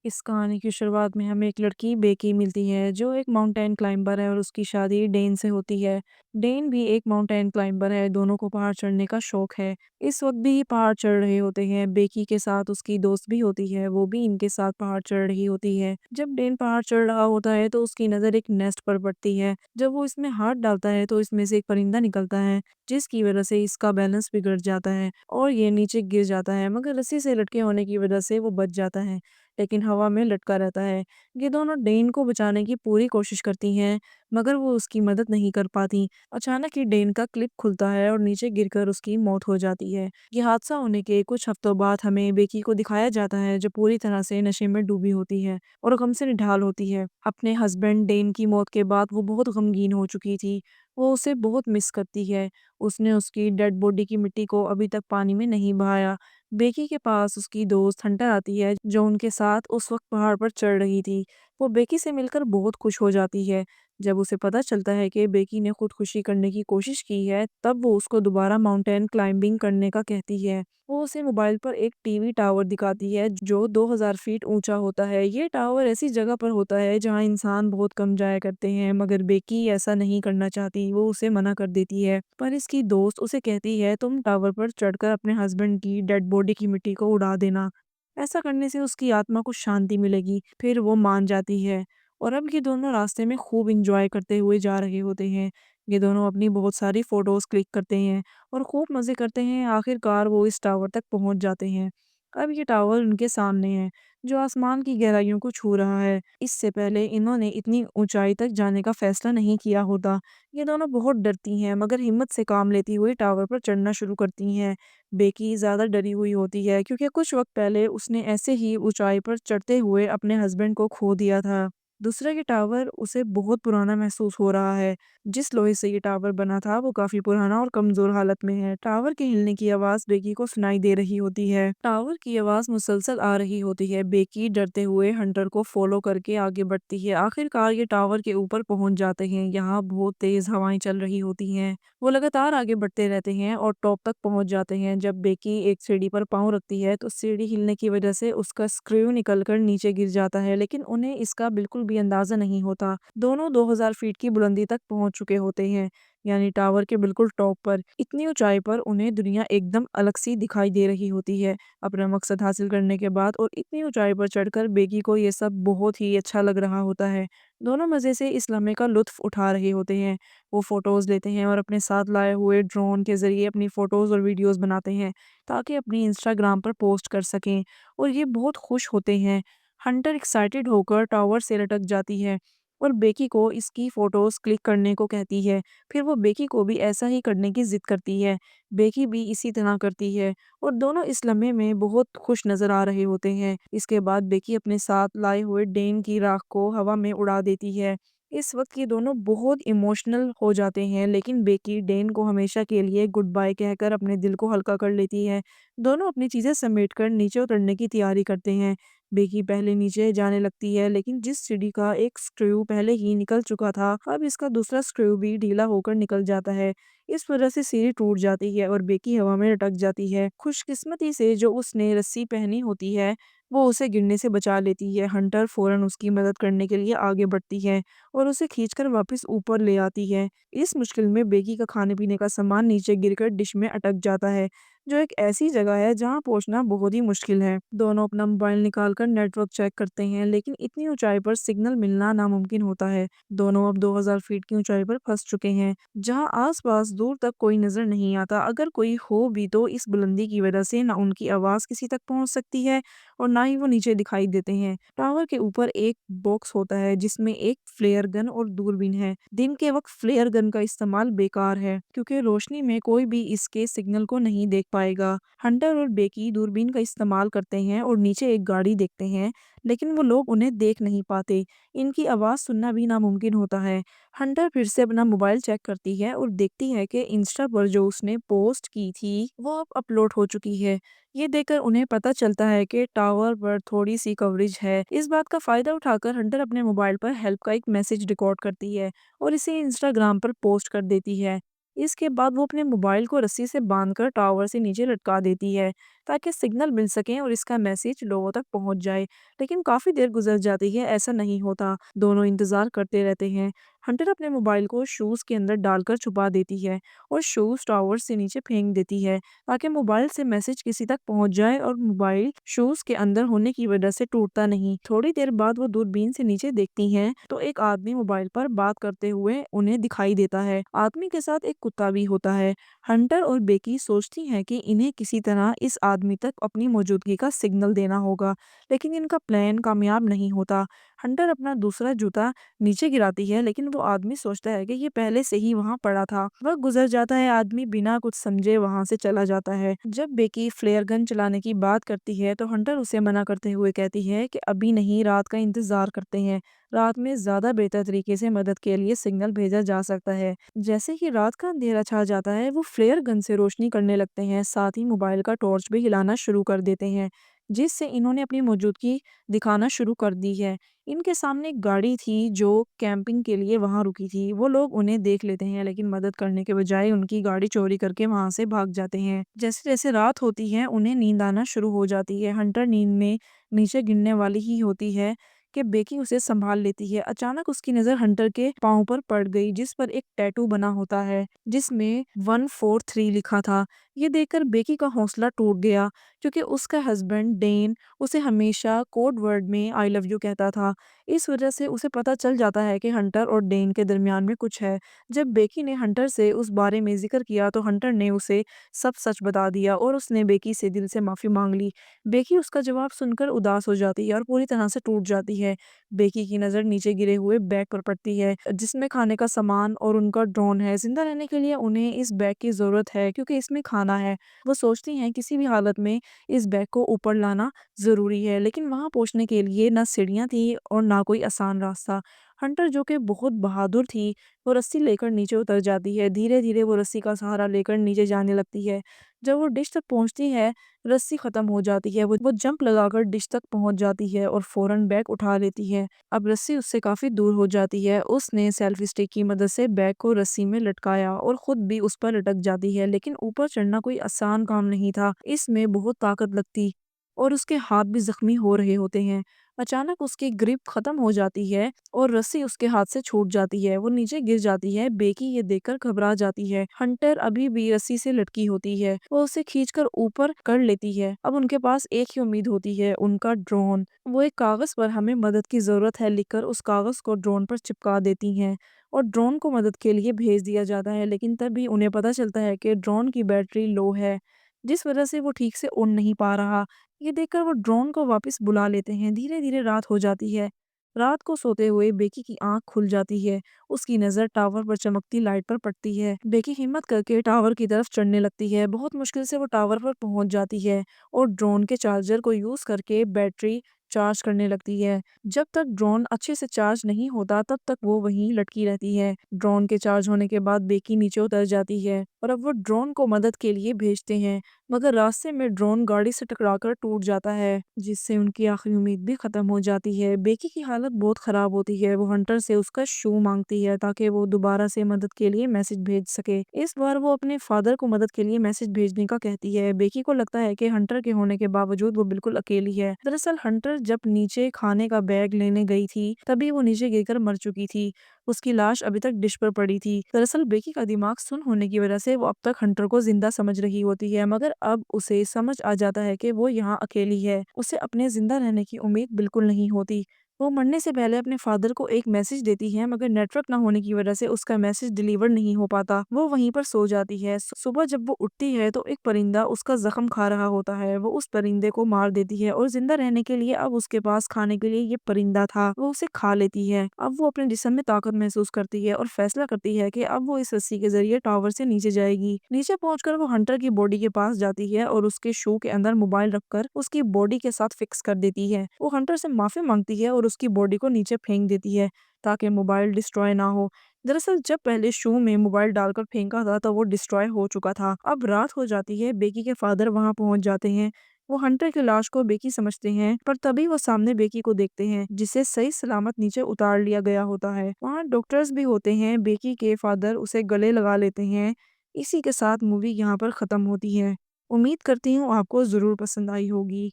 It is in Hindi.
इस कहानी की शुरुआत में हमें एक लड़की बेकी मिलती है जो एक माउंटेन क्लाइंबर है और उसकी शादी डेन से होती है। डेन भी एक माउंटेन क्लाइंबर है, दोनों को पहाड़ चढ़ने का शौक है। इस वक्त भी पहाड़ चढ़ रहे होते हैं। बेकी के साथ उसकी दोस्त भी होती है, वो भी इनके साथ पहाड़ चढ़ रही होती है। जब डेन पहाड़ चढ़ रहा होता है तो उसकी नज़र एक नेस्ट पर पड़ती है। जब वो इसमें हाथ डालता है तो इसमें से एक परिंदा निकलता है, जिसकी वजह से इसका बैलेंस बिगड़ जाता है और ये नीचे गिर जाता है, मगर रस्सी से लटके होने की वजह से वो बच जाता है, लेकिन हवा में लटका रहता है। ये दोनों डेन को बचाने की पूरी कोशिश करती हैं, मगर वो उसकी मदद नहीं कर पाती। अचानक ही डेन का क्लिप खुलता है और नीचे गिरकर उसकी मौत हो जाती है। ये हादसा होने के कुछ हफ्तों बाद हमें बेकी को दिखाया जाता है, जो पूरी तरह से नशे में डूबी होती है और गम से निढाल होती है। अपने हस्बैंड डेन की मौत के बाद वो बहुत गमगीन हो चुकी थी। वो उसे बहुत मिस करती है। उसने उसकी डेड बॉडी की मिट्टी को अभी तक पानी में नहीं बहाया। बेकी के पास उसकी दोस्त हंटर आती है, जो उनके साथ उस वक्त पहाड़ पर चढ़ रही थी। वो बेकी से मिलकर बहुत खुश हो जाती है। जब उसे पता चलता है कि बेकी ने खुदकुशी करने की कोशिश की है, तब वो उसको दोबारा माउंटेन क्लाइंबिंग करने का कहती है। वो उसे मोबाइल पर एक टीवी टावर दिखाती है जो 2000 फीट ऊंचा होता है। ये टावर ऐसी जगह पर होता है जहां इंसान बहुत कम जाया करते हैं, मगर बेकी ऐसा नहीं करना चाहती। वो उसे मना कर देती है, पर इसकी दोस्त उसे कहती है, तुम टावर पर चढ़कर अपने हस्बैंड की डेड बॉडी की मिट्टी को उड़ा देना। ऐसा करने से उसकी आत्मा को शांति मिलेगी। फिर वो मान जाती है और अब ये दोनों रास्ते में खूब इंजॉय करते हुए जा रहे होते हैं। ये दोनों अपनी बहुत सारी फोटोज क्लिक करते हैं और खूब मजे करते हैं। आखिरकार वो इस टावर तक पहुंच जाते हैं। अब ये टावर उनके सामने है, जो आसमान की गहराइयों को छू रहा है। इससे पहले इन्होंने इतनी ऊंचाई तक जाने का फैसला नहीं किया होता। ये दोनों बहुत डरती हैं, मगर हिम्मत से काम लेती हुई टावर पर चढ़ना शुरू करती हैं। बेकी ज़्यादा डरी हुई होती है, क्योंकि कुछ वक्त पहले उसने ऐसे ही ऊंचाई पर चढ़ते हुए अपने हस्बैंड को खो दिया था। दूसरा ये टावर उसे बहुत पुराना महसूस हो रहा है। जिस लोहे से ये टावर बना था वो काफी पुराना और कमजोर हालत में है। टावर के हिलने की आवाज बेकी को सुनाई दे रही होती है। टावर की आवाज मुसलसल आ रही होती है। बेकी डरते हुए हंटर को फॉलो करके आगे बढ़ती है। आखिरकार ये टावर के ऊपर पहुंच जाते हैं। यहाँ बहुत तेज हवाएं चल रही होती हैं। वो लगातार आगे बढ़ते रहते हैं और टॉप तक पहुंच जाते हैं। जब बेकी एक सीढ़ी पर पाँव रखती है तो सीढ़ी हिलने की वजह से उसका स्क्रू निकलकर नीचे गिर जाता है, लेकिन उन्हें इसका बिल्कुल भी अंदाजा नहीं होता। दोनों 2000 फीट की बुलंदी तक पहुंच चुके होते हैं, यानी टावर के बिल्कुल टॉप पर। इतनी ऊंचाई पर उन्हें दुनिया एकदम अलग सी दिखाई दे रही होती है। अपना मकसद हासिल करने के बाद और इतनी ऊंचाई पर चढ़कर बेकी को ये सब बहुत ही अच्छा लग रहा होता है। दोनों मजे से इस लम्हे का लुत्फ उठा रहे होते हैं। वो फोटोज लेते हैं और अपने साथ लाए हुए ड्रोन के जरिए अपनी फोटोज और वीडियोस बनाते हैं, ताकि अपनी इंस्टाग्राम पर पोस्ट कर सकें। और ये बहुत खुश होते हैं। हंटर एक्साइटेड होकर टावर से लटक जाती है और बेकी को इसकी फोटोज क्लिक करने को कहती है। फिर वो बेकी को भी ऐसा ही करने की जिद करती है। बेकी भी इसी तरह करती है और दोनों इस लम्हे में बहुत खुश नजर आ रहे होते हैं। इसके बाद बेकी अपने साथ लाए हुए डेन की राख को हवा में उड़ा देती है। इस वक्त ये दोनों बहुत इमोशनल हो जाते हैं, लेकिन बेकी डेन को हमेशा के लिए गुड बाय कहकर अपने दिल को हल्का कर लेती है। दोनों अपनी चीजें समेटकर नीचे उतरने की तैयारी करते हैं। बेकी पहले नीचे जाने लगती है, लेकिन जिस सीढ़ी का एक स्क्रू पहले ही निकल चुका था, अब इसका दूसरा स्क्रू भी ढीला होकर निकल जाता है। इस वजह से सीढ़ी टूट जाती है और बेकी हवा में लटक जाती है। खुशकिस्मती से जो उसने रस्सी पहनी होती है, वो उसे गिरने से बचा लेती है। हंटर फौरन उसकी मदद करने के लिए आगे बढ़ती है और उसे खींचकर वापस ऊपर ले आती है। इस मुश्किल में बेकी का खाने पीने का सामान नीचे गिरकर डिश में अटक जाता है, जो एक ऐसी जगह है जहाँ पहुंचना बहुत ही मुश्किल है। दोनों अपना मोबाइल निकालकर नेटवर्क चेक करते हैं, लेकिन इतनी ऊंचाई पर सिग्नल मिलना नामुमकिन होता है। दोनों अब 2000 फीट की ऊंचाई पर फंस चुके हैं, जहाँ आसपास दूर तक कोई नजर नहीं आता। अगर कोई हो भी तो इस बुलंदी की वजह से ना उनकी आवाज किसी तक पहुंच सकती है और ना ही वो नीचे दिखाई देते हैं। टावर के ऊपर एक बॉक्स होता है जिसमें एक फ्लेयर गन और दूरबीन है। दिन के वक्त फ्लेयर गन का इस्तेमाल बेकार है, क्योंकि रोशनी में कोई भी इसके सिग्नल को नहीं देख पाएगा। हंटर और बेकी दूरबीन का इस्तेमाल करते हैं और नीचे एक गाड़ी देखते हैं, लेकिन वो लोग उन्हें देख नहीं पाते। इनकी आवाज सुनना भी नामुमकिन होता है। हंटर फिर से अपना मोबाइल चेक करती है और देखती है कि इंस्टा पर जो उसने पोस्ट की थी वो अब अपलोड हो चुकी है। ये देखकर उन्हें पता चलता है कि टावर पर थोड़ी सी कवरेज है। इस बात का फायदा उठाकर हंटर अपने मोबाइल पर हेल्प का एक मैसेज रिकॉर्ड करती है और इसे इंस्टाग्राम पर पोस्ट कर देती है। इसके बाद वो अपने मोबाइल को रस्सी से बांधकर टावर से नीचे लटका देती है ताकि सिग्नल मिल सके और इसका मैसेज लोगों तक पहुंच जाए। लेकिन काफी देर गुजर जाती है, ऐसा नहीं होता। दोनों इंतजार करते रहते हैं। हंटर अपने मोबाइल को शूज के अंदर डालकर छुपा देती है और शूज टावर से नीचे फेंक देती है ताकि मोबाइल से मैसेज किसी तक पहुंच जाए, और मोबाइल शूज के अंदर होने की वजह से टूटता नहीं। थोड़ी देर बाद वो दूरबीन से नीचे देखती हैं तो एक आदमी मोबाइल पर बात करते हुए उन्हें दिखाई देता है। आदमी के साथ एक कुत्ता भी होता है। हंटर और बेकी सोचती हैं कि इन्हें किसी तरह इस आदमी तक अपनी मौजूदगी का सिग्नल देना होगा, लेकिन इनका प्लान कामयाब नहीं होता। हंटर अपना दूसरा जूता नीचे गिराती है, लेकिन वो आदमी सोचता है कि ये पहले से ही वहां पड़ा था। वक्त गुजर जाता है, आदमी बिना कुछ समझे वहां से चला जाता है। जब बेकी फ्लेयर गन चलाने की बात करती है तो हंटर उसे मना करते हुए कहती है कि अभी नहीं, रात का इंतजार करते हैं। रात में ज्यादा बेहतर तरीके से मदद के लिए सिग्नल भेजा जा सकता है। जैसे ही रात का अंधेरा छा जाता है, वो फ्लेयर गन से रोशनी करने लगते हैं, साथ ही मोबाइल का टॉर्च भी हिलाना शुरू कर देते हैं, जिससे इन्होंने अपनी मौजूदगी दिखाना शुरू कर दी है। इनके सामने एक गाड़ी थी जो कैंपिंग के लिए वहां रुकी थी। वो लोग उन्हें देख लेते हैं, लेकिन मदद करने के बजाय उनकी गाड़ी चोरी करके वहां से भाग जाते हैं। जैसे जैसे रात होती है, उन्हें नींद आना शुरू हो जाती है। हंटर नींद में नीचे गिरने वाली ही होती है कि बेकी उसे संभाल लेती है। अचानक उसकी नज़र हंटर के पाँव पर पड़ गई, जिस पर एक टैटू बना होता है जिसमें 143 लिखा था। ये देखकर बेकी का हौसला टूट गया, क्योंकि उसका हस्बैंड डेन उसे हमेशा कोड वर्ड में आई लव यू कहता था। इस वजह से उसे पता चल जाता है कि हंटर और डेन के दरमियान में कुछ है। जब बेकी ने हंटर से उस बारे में जिक्र किया तो हंटर ने उसे सब सच बता दिया और उसने बेकी से दिल से माफी मांग ली। बेकी उसका जवाब सुनकर उदास हो जाती है और पूरी तरह से टूट जाती है। बेकी की नज़र नीचे गिरे हुए बैग पर पड़ती है, जिसमें खाने का सामान और उनका ड्रोन है। जिंदा रहने के लिए उन्हें इस बैग की ज़रूरत है, क्योंकि इसमें खाना है। वो सोचती हैं किसी भी हालत में इस बैग को ऊपर लाना ज़रूरी है, लेकिन वहां पहुंचने के लिए ना सीढ़ियां थी और ना कोई आसान रास्ता। हंटर, जो कि बहुत बहादुर थी, वो रस्सी लेकर नीचे उतर जाती है। धीरे धीरे वो रस्सी का सहारा लेकर नीचे जाने लगती है। जब वो डिश तक पहुंचती है, रस्सी खत्म हो जाती है। वो जंप लगाकर डिश तक पहुंच जाती है और फौरन बैग उठा लेती है। अब रस्सी उससे काफी दूर हो जाती है। उसने सेल्फी स्टिक की मदद से बैग को रस्सी में लटकाया और खुद भी उस पर लटक जाती है, लेकिन ऊपर चढ़ना कोई आसान काम नहीं था। इसमें बहुत ताकत लगती और उसके हाथ भी जख्मी हो रहे होते हैं। अचानक उसकी ग्रिप खत्म हो जाती है और रस्सी उसके हाथ से छूट जाती है। वो नीचे गिर जाती है। बेकी ये देखकर घबरा जाती है। हंटर अभी भी रस्सी से लटकी होती है। वो उसे खींचकर ऊपर कर लेती है। अब उनके पास एक ही उम्मीद होती है, उनका ड्रोन। वो एक कागज पर हमें मदद की जरूरत है लिखकर उस कागज को ड्रोन पर चिपका देती हैं और ड्रोन को मदद के लिए भेज दिया जाता है। लेकिन तभी उन्हें पता चलता है कि ड्रोन की बैटरी लो है, जिस वजह से वो ठीक से उड़ नहीं पा रहा। ये देखकर वो ड्रोन को वापस बुला लेते हैं। धीरे धीरे रात हो जाती है। रात को सोते हुए बेकी की आंख खुल जाती है। उसकी नज़र टावर पर चमकती लाइट पर पड़ती है। बेकी हिम्मत करके टावर की तरफ चढ़ने लगती है। बहुत मुश्किल से वो टावर पर पहुंच जाती है और ड्रोन के चार्जर को यूज करके बैटरी चार्ज करने लगती है। जब तक ड्रोन अच्छे से चार्ज नहीं होता, तब तक वो वहीं लटकी रहती है। ड्रोन के चार्ज होने के बाद बेकी नीचे उतर जाती है और अब वो ड्रोन को मदद के लिए भेजते हैं, मगर रास्ते में ड्रोन गाड़ी से टकराकर टूट जाता है, जिससे उनकी आखिरी उम्मीद भी खत्म हो जाती है। बेकी की हालत बहुत खराब होती है। वो हंटर से उसका शू मांगती है ताकि वो दोबारा से मदद के लिए मैसेज भेज सके। इस बार वो अपने फादर को मदद के लिए मैसेज भेजने का कहती है। बेकी को लगता है कि हंटर के होने के बावजूद वो बिल्कुल अकेली है। दरअसल हंटर जब नीचे खाने का बैग लेने गई थी, तभी वो नीचे गिरकर मर चुकी थी। उसकी लाश अभी तक डिश पर पड़ी थी। दरअसल बेकी का दिमाग सुन्न होने की वजह से वो अब तक हंटर को जिंदा समझ रही होती है, मगर अब उसे समझ आ जाता है कि वो यहाँ अकेली है। उसे अपने जिंदा रहने की उम्मीद बिल्कुल नहीं होती। वो मरने से पहले अपने फादर को एक मैसेज देती है, मगर नेटवर्क ना होने की वजह से उसका मैसेज डिलीवर नहीं हो पाता। वो वहीं पर सो जाती है। सुबह जब वो उठती है तो एक परिंदा उसका जख्म खा रहा होता है। वो उस परिंदे को मार देती है और जिंदा रहने के लिए अब उसके पास खाने के लिए ये परिंदा था। वो उसे खा लेती है। अब वो अपने जिस्म में ताकत महसूस करती है और फैसला करती है कि अब वो इस रस्सी के जरिए टावर से नीचे जाएगी। नीचे पहुंचकर वो हंटर की बॉडी के पास जाती है और उसके शू के अंदर मोबाइल रखकर उसकी बॉडी के साथ फिक्स कर देती है। वो हंटर से माफी मांगती है और उसकी बॉडी को नीचे फेंक देती है ताकि मोबाइल डिस्ट्रॉय ना हो। दरअसल जब पहले शू में मोबाइल डालकर फेंका था तो वो डिस्ट्रॉय हो चुका था। अब रात हो जाती है। बेकी के फादर वहां पहुंच जाते हैं। वो हंटर की लाश को बेकी समझते हैं, पर तभी वो सामने बेकी को देखते हैं, जिसे सही सलामत नीचे उतार लिया गया होता है। वहाँ डॉक्टर्स भी होते हैं। बेकी के फादर उसे गले लगा लेते हैं इसी के साथ मूवी यहाँ पर ख़त्म होती है। उम्मीद करती हूँ आपको ज़रूर पसंद आई होगी।